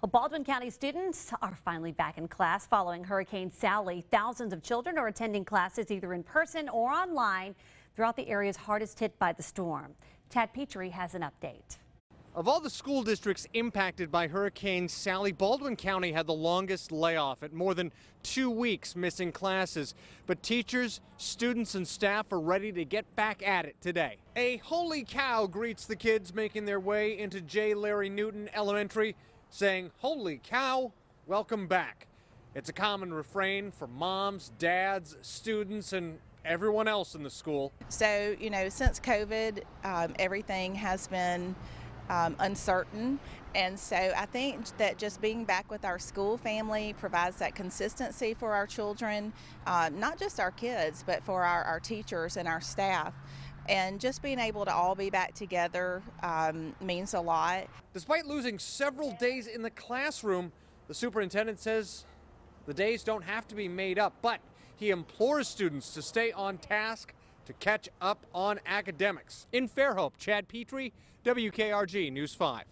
Well, Baldwin County students are finally back in class following Hurricane Sally. Thousands of children are attending classes either in person or online throughout the areas hardest hit by the storm. Chad Petrie has an update. Of all the school districts impacted by Hurricane Sally, Baldwin County had the longest layoff at more than 2 weeks, missing classes. But teachers, students, and staff are ready to get back at it today. A holy cow greets the kids making their way into J. Larry Newton Elementary, saying, "Holy cow, welcome back." It's a common refrain for moms, dads, students, and everyone else in the school. So, since COVID, everything has been uncertain, and so I think that just being back with our school family provides that consistency for our children, not just our kids, but for our teachers and our staff. And just being able to all be back together means a lot. Despite losing several days in the classroom, the superintendent says the days don't have to be made up, but he implores students to stay on task to catch up on academics. In Fairhope, Chad Petrie, WKRG News 5.